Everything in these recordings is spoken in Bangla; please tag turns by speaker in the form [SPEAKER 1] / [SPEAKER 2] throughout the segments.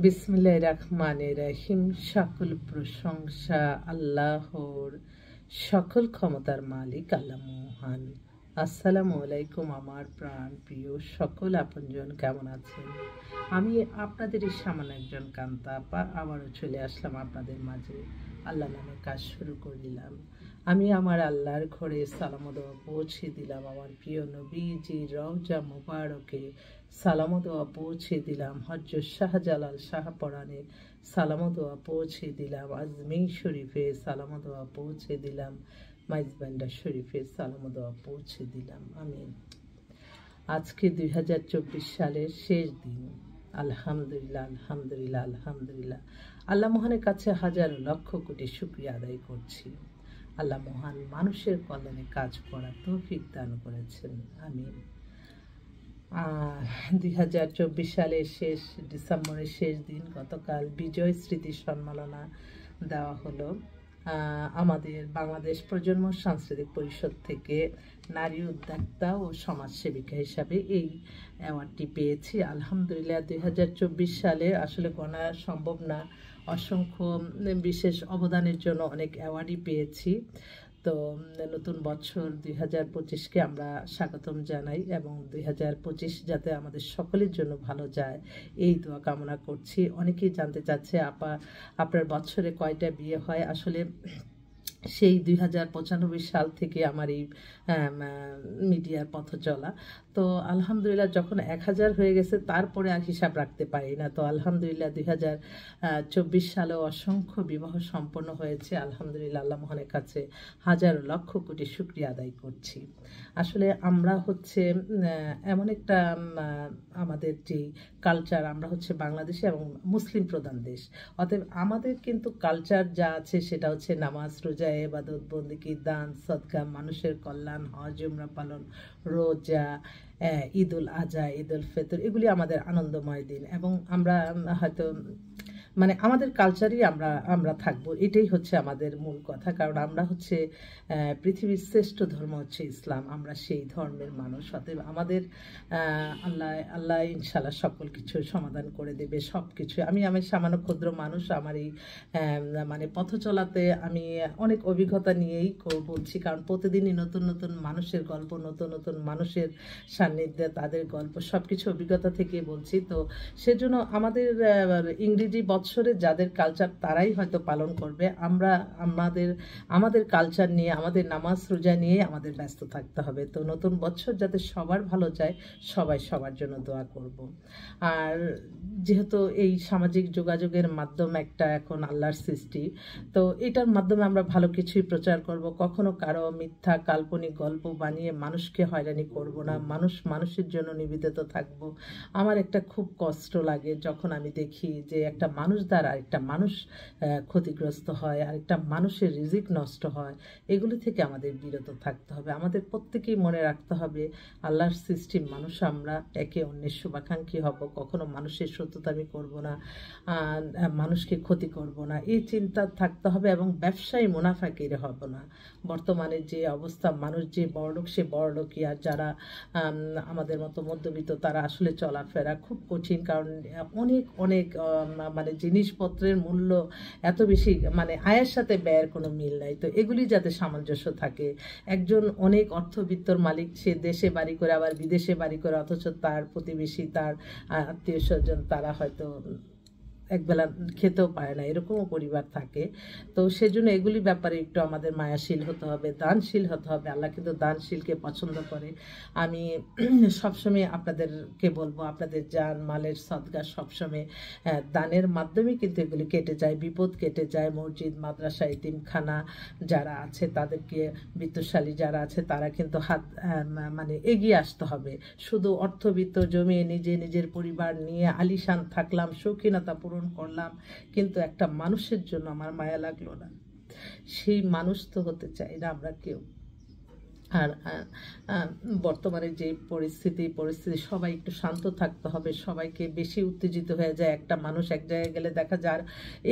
[SPEAKER 1] বিসমিল্লাহির রহমানির রহিম। সকল প্রশংসা আল্লাহর, সকল ক্ষমতার মালিক আল্লাহ মহান। আসসালামু আলাইকুম আমার প্রাণ প্রিয় সকল আপনজন, কেমন আছেন? আমি আপনাদের এই সামান্য একজন কান্তা আপা আবারও চলে আসলাম আপনাদের মাঝে। আল্লাহ নামে কাজ শুরু করে দিলাম। আমি আমার আল্লাহর ঘরে সালাম দেওয়া পৌঁছে দিলাম। আমার প্রিয় নবীজি রওজা মুবারকে সালাম দেওয়া পৌঁছে দিলাম। হযরত শাহজালাল শাহপরানে সালাম দেওয়া পৌঁছে দিলাম। আজমির শরীফে সালাম দেওয়া পৌঁছে দিলাম। মাইজবান্ডার শরীফে সালাম দেওয়া পৌঁছে দিলাম। আমি আজকে 2024 সালের শেষ দিন। আলহামদুলিল্লাহ, আলহামদুলিল্লাহ, আলহামদুলিল্লাহ। আল্লাহ মহানের কাছে হাজারো লক্ষ কোটি শুকরিয়া আদায় করছি। আল্লাহ মহান মানুষের কল্যাণে কাজ করার তৌফিক দান করেছেন। আমিন। 2024 সালের শেষ ডিসেম্বরের শেষ দিন গতকাল বিজয় স্মৃতি সম্মাননা দেওয়া হলো। আমাদের বাংলাদেশ প্রজন্ম সাংস্কৃতিক পরিষদ থেকে নারী উদ্যোক্তা ও সমাজসেবিকা হিসাবে এই অ্যাওয়ার্ডটি পেয়েছি। আলহামদুলিল্লাহ। 2024 সালে আসলে গণা সম্ভব না, অসংখ্য বিশেষ অবদানের জন্য অনেক অ্যাওয়ার্ডই পেয়েছি। তো নতুন বছর 2025কে আমরা স্বাগতম জানাই এবং 2025 যাতে আমাদের সকলের জন্য ভালো যায় এই দোয়া কামনা করছি। অনেকেই জানতে চাচ্ছে আপা আপনার বছরে কয়টা বিয়ে হয়। আসলে সেই 2095 সাল থেকে আমার এই মিডিয়ার পথ চলা। তো আলহামদুলিল্লাহ যখন 1000 হয়ে গেছে তারপরে আর হিসাব রাখতে পারি না। তো আলহামদুলিল্লাহ 2024 সালে অসংখ্য বিবাহ সম্পন্ন হয়েছে। আলহামদুলিল্লাহ আল্লাহ মহানের কাছে হাজারো লক্ষ কোটি শুকরিয়া আদায় করছি। আসলে আমরা হচ্ছে এমন একটা আমাদের যে কালচার, আমরা হচ্ছে বাংলাদেশে এবং মুসলিম প্রধান দেশ, অতএব আমাদের কিন্তু কালচার যা আছে সেটা হচ্ছে নামাজ, রোজা, ইবাদত, বন্দেগী, দান, সদকা, মানুষের কল্যাণ, হজ, উমরা পালন, রোজা, ঈদুল আজহা, ঈদুল ফিতর, এগুলি আমাদের আনন্দময় দিন এবং আমরা হয়তো আমাদের কালচারই আমরা থাকবো, এটাই হচ্ছে আমাদের মূল কথা। কারণ আমরা হচ্ছে পৃথিবীর শ্রেষ্ঠ ধর্ম হচ্ছে ইসলাম, আমরা সেই ধর্মের মানুষ। অতএব আমাদের আল্লাহ ইনশাল্লাহ সকল কিছু সমাধান করে দেবে, সব কিছু। আমি সামান্য ক্ষুদ্র মানুষ, আমার এই পথ চলাতে আমি অনেক অভিজ্ঞতা নিয়েই বলছি। কারণ প্রতিদিনই নতুন নতুন মানুষের গল্প, নতুন নতুন মানুষের সান্নিধ্যে তাদের গল্প, সব কিছু অভিজ্ঞতা থেকে বলছি। তো সেজন্য আমাদের ইংরেজি বৎসরে যাদের কালচার তারাই হয়তো পালন করবে। আমরা আমাদের কালচার নিয়ে, আমাদের নামাজ রোজা নিয়ে আমাদের ব্যস্ত থাকতে হবে। তো নতুন বছর যাতে সবার ভালো যায়, সবাই সবার জন্য দোয়া করব। আর যেহেতু এই সামাজিক যোগাযোগের মাধ্যম একটা এখন আল্লাহর সৃষ্টি, তো এটার মাধ্যমে আমরা ভালো কিছুই প্রচার করব। কখনো কারো মিথ্যা কাল্পনিক গল্প বানিয়ে মানুষকে হয়রানি করব না। মানুষের জন্য নিবেদিত থাকব। আমার একটা খুব কষ্ট লাগে যখন আমি দেখি যে একটা মানুষ দ্বারা আরেকটা মানুষ ক্ষতিগ্রস্ত হয়, আরেকটা মানুষের রিজিক নষ্ট হয়। এগুলি থেকে আমাদের বিরত থাকতে হবে। আমাদের প্রত্যেকেই মনে রাখতে হবে আল্লাহর সৃষ্টি মানুষ, আমরা একে অন্যের শুভাকাঙ্ক্ষী হব। কখনো মানুষের শত্রুতা আমি করব না, মানুষকে ক্ষতি করব না, এই চিন্তা থাকতে হবে। এবং ব্যবসায়ী মুনাফাকির হব না। বর্তমানে যে অবস্থা, মানুষ যে বড়লোক সে বড়লোকই, আর যারা আমাদের মতো মধ্যবিত্ত তারা আসলে চলাফেরা খুব কঠিন। কারণ অনেক অনেক জিনিসপত্রের মূল্য এত বেশি, আয়ের সাথে ব্যয়ের কোনো মিল নাই। তো এগুলি যাতে সামঞ্জস্য থাকে। একজন অনেক অর্থবিত্তর মালিক, সে দেশে বাড়ি করে আবার বিদেশে বাড়ি করে, অথচ তার প্রতিবেশী, তার আত্মীয় স্বজন তারা হয়তো একবেলা খেতেও পারে না, এরকমও পরিবার থাকে। তো সেজন্য এগুলি ব্যাপারে একটু আমাদের মায়াশীল হতে হবে, দানশীল হতে হবে। আল্লাহ কিন্তু দানশীলকে পছন্দ করে। আমি সবসময় আপনাদেরকে বলবো, আপনাদের জান মালের সদকা সবসময় দানের মাধ্যমে কিন্তু এগুলি কেটে যায়, বিপদ কেটে যায়। মসজিদ, মাদ্রাসা, এতিমখানা যারা আছে তাদেরকে, বিত্তশালী যারা আছে তারা কিন্তু হাত এগিয়ে আসতে হবে। শুধু অর্থবিত্ত জমিয়ে নিজের পরিবার নিয়ে আলিশান থাকলাম, শৌখিনতা পূরণ করলাম, কিন্তু একটা মানুষের জন্য আমার মায়া লাগলো না। সেই মানুষ তো হতে চাই না আমরা কেউ। আর বর্তমানে যে পরিস্থিতি সবাই একটু শান্ত থাকতে হবে, সবাইকে বেশি উত্তেজিত হয়ে যায়। একটা মানুষ এক জায়গায় গেলে দেখা যায়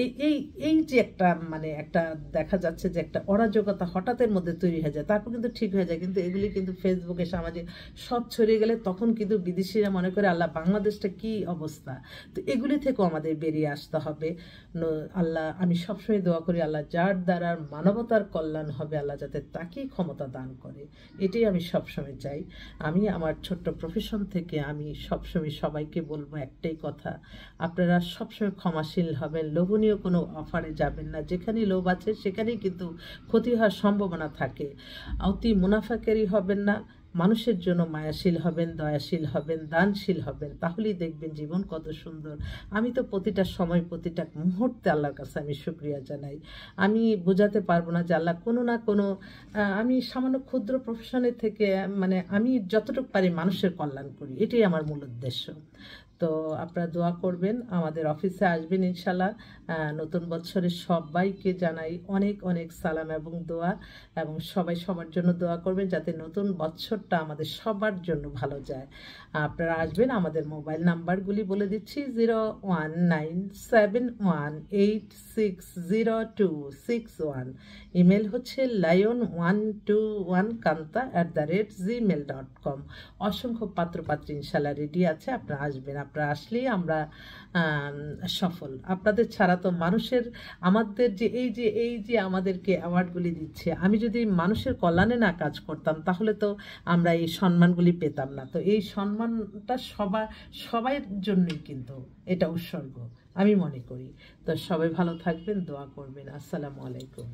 [SPEAKER 1] এই এই এই যে একটা মানে একটা দেখা যাচ্ছে যে একটা অরাজকতা হঠাৎের মধ্যে তৈরি হয়ে যায়, তারপর কিন্তু ঠিক হয়ে যায়। কিন্তু এগুলি কিন্তু ফেসবুকে সমাজে সব ছড়িয়ে গেলে তখন কিন্তু বিদেশিরা মনে করে আল্লাহ বাংলাদেশটা কি অবস্থা। তো এগুলি থেকেও আমাদের বেরিয়ে আসতে হবে। আল্লাহ, আমি সবসময় দোয়া করি আল্লাহ যার দ্বারা মানবতার কল্যাণ হবে আল্লাহ যাতে তাকেই ক্ষমতা দান করে, এটাই আমি সবসময় চাই। আমি আমার ছোট্ট প্রফেশন থেকে আমি সবসময় সবাইকে বলবো একটাই কথা, আপনারা সবসময় ক্ষমাশীল হবেন, লোভনীয় কোনো অফারে যাবেন না। যেখানেই লোভ আছে সেখানেই কিন্তু ক্ষতি হওয়ার সম্ভাবনা থাকে। অতি মুনাফাকারী হবেন না, মানুষের জন্য মায়াশীল হবেন, দয়াশীল হবেন, দানশীল হবেন, তাহলেই দেখবেন জীবন কত সুন্দর। আমি তো প্রতিটা সময় প্রতিটা মুহূর্তে আল্লাহর কাছে আমি শুকরিয়া জানাই। আমি বোঝাতে পারবো না যে আল্লাহ কোনো না কোনো, আমি সামান্য ক্ষুদ্র প্রফেশনের থেকে মানে আমি যতটুকু পারি মানুষের কল্যাণ করি, এটাই আমার মূল উদ্দেশ্য। তো আপনারা দোয়া করবেন, আমাদের অফিসে আসবেন ইনশাল্লাহ। নতুন বছরে সবাইকে জানাই অনেক অনেক সালাম এবং দোয়া, এবং সবাই সবার জন্য দোয়া করবেন যাতে নতুন বছরটা আমাদের সবার জন্য ভালো যায়। আপনারা আসবেন, আমাদের মোবাইল নাম্বারগুলি বলে দিচ্ছি 019718600261, ইমেল হচ্ছে lion121kanta@gmail.com। অসংখ্য পাত্রপাত্রী ইনশাল্লাহ রেডি আছে, আপনারা আসবেন। আপনারা আসলেই আমরা সফল। আপনাদের ছাড়া তো মানুষের, আমাদের যে এই যে আমাদেরকে অ্যাওয়ার্ডগুলি দিচ্ছে, আমি যদি মানুষের কল্যাণে না কাজ করতাম তাহলে তো আমরা এই সম্মানগুলি পেতাম না। তো এই সম্মানটা সবাইয়ের জন্যই কিন্তু এটা উৎসর্গ আমি মনে করি। তো সবাই ভালো থাকবেন, দোয়া করবেন। আসসালামু আলাইকুম।